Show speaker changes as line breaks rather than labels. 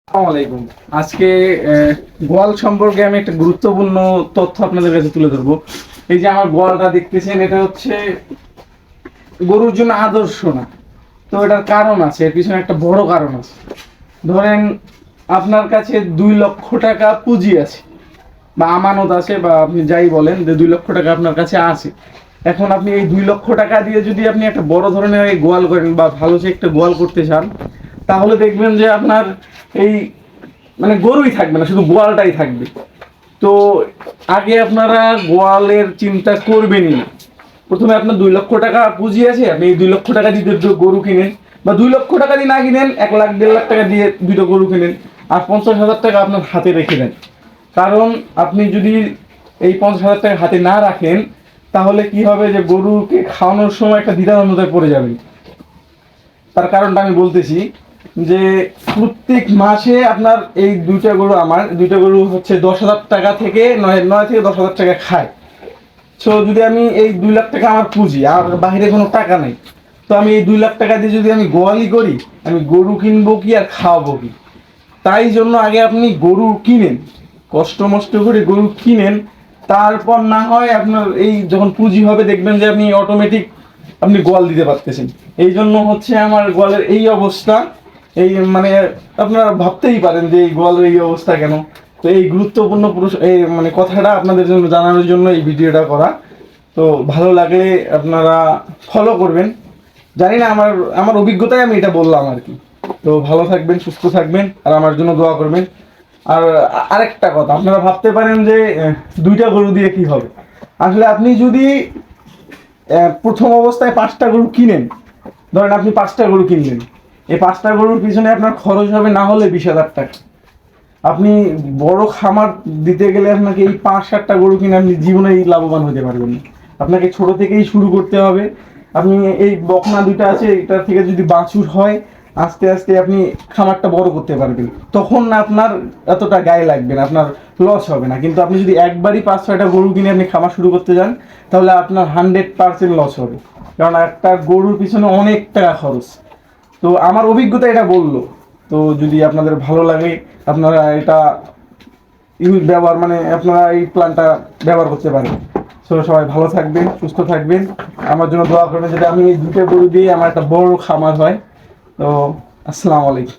আসসালামাইকুম। আজকে গোয়াল সম্পর্কে আমি একটা গুরুত্বপূর্ণ তথ্য আপনাদের কাছে তুলে ধরবো। এই যে আমার গোয়ালটা দেখতেছেন, এটা হচ্ছে গরুর জন্য আদর্শ না। তো এটার কারণ আছে, এর পিছনে একটা বড় কারণ আছে। ধরেন আপনার কাছে 2 লক্ষ টাকা পুঁজি আছে বা আমানত আছে, বা আপনি যাই বলেন, যে 2 লক্ষ টাকা আপনার কাছে আছে। এখন আপনি এই 2 লক্ষ টাকা দিয়ে যদি আপনি একটা বড় ধরনের এই গোয়াল করেন বা ভালো সে একটা গোয়াল করতে চান, তাহলে দেখবেন যে আপনার এই মানে গরুই থাকবে না, শুধু গোয়ালটাই থাকবে। তো আগে আপনারা গোয়ালের চিন্তা করবেনই না। প্রথমে আপনার 2 লক্ষ টাকা পুঁজি আছে, আপনি এই 2 লক্ষ টাকা দিয়ে দুটো গরু কিনেন, বা 2 লক্ষ টাকা দিয়ে না কিনেন, 1 লাখ 1.5 লাখ টাকা দিয়ে দুটো গরু কিনেন, আর 50,000 টাকা আপনার হাতে রেখে দেন। কারণ আপনি যদি এই 50,000 টাকা হাতে না রাখেন, তাহলে কি হবে যে গরুকে খাওয়ানোর সময় একটা দ্বিধাদ্বন্দ্বে পড়ে যাবেন। তার কারণটা আমি বলতেছি যে প্রত্যেক মাসে আপনার এই দুইটা গরু হচ্ছে 10,000 টাকা থেকে 9 থেকে 10,000 টাকা খায়। সো যদি আমি এই 2 লাখ টাকা আমার পুঁজি, আর বাইরে কোনো টাকা নেই, তো আমি এই 2 লাখ টাকা দিয়ে যদি আমি গোয়ালি করি, আমি গরু কিনবো কি আর খাওয়াবো কি? তাই জন্য আগে আপনি গরু কিনেন, কষ্ট মষ্ট করে গরু কিনেন। তারপর না হয় আপনার এই যখন পুঁজি হবে, দেখবেন যে আপনি অটোমেটিক আপনি গোয়াল দিতে পারতেছেন। এই জন্য হচ্ছে আমার গোয়ালের এই অবস্থা। এই মানে আপনারা ভাবতেই পারেন যে এই গোয়ালের এই অবস্থা কেন। তো এই গুরুত্বপূর্ণ এই মানে কথাটা আপনাদের জন্য জানানোর জন্য এই ভিডিওটা করা। তো ভালো লাগলে আপনারা ফলো করবেন। জানি না, আমার আমার অভিজ্ঞতায় আমি এটা বললাম আর কি। তো ভালো থাকবেন, সুস্থ থাকবেন, আর আমার জন্য দোয়া করবেন। আর আরেকটা কথা, আপনারা ভাবতে পারেন যে দুইটা গরু দিয়ে কি হবে। আসলে আপনি যদি প্রথম অবস্থায় 5টা গরু কিনেন, ধরেন আপনি 5টা গরু কিনলেন, এই 5টা গরুর পিছনে আপনার খরচ হবে না হলে 20,000 টাকা। আপনি বড় খামার দিতে গেলে আপনাকে এই 5-7টা গরু কিনে আপনি জীবনেই লাভবান হতে পারবেন না। আপনাকে ছোট থেকেই শুরু করতে হবে। আপনি এই বকনা দুইটা আছে, এটা থেকে যদি বাছুর হয়, আস্তে আস্তে আপনি খামারটা বড় করতে পারবেন। তখন না আপনার এতটা গায়ে লাগবে না, আপনার লস হবে না। কিন্তু আপনি যদি একবারই 5-6টা গরু কিনে আপনি খামার শুরু করতে যান, তাহলে আপনার 100% লস হবে। কারণ একটা গরুর পিছনে অনেক টাকা খরচ। তো আমার অভিজ্ঞতা এটা বললো। তো যদি আপনাদের ভালো লাগে, আপনারা এটা ব্যবহার মানে আপনারা এই প্ল্যানটা ব্যবহার করতে পারেন। তো সবাই ভালো থাকবেন, সুস্থ থাকবেন, আমার জন্য দোয়া করবেন যাতে আমি এই দুটো গরু দিয়ে আমার একটা বড় খামার হয়। তো আসসালামু আলাইকুম।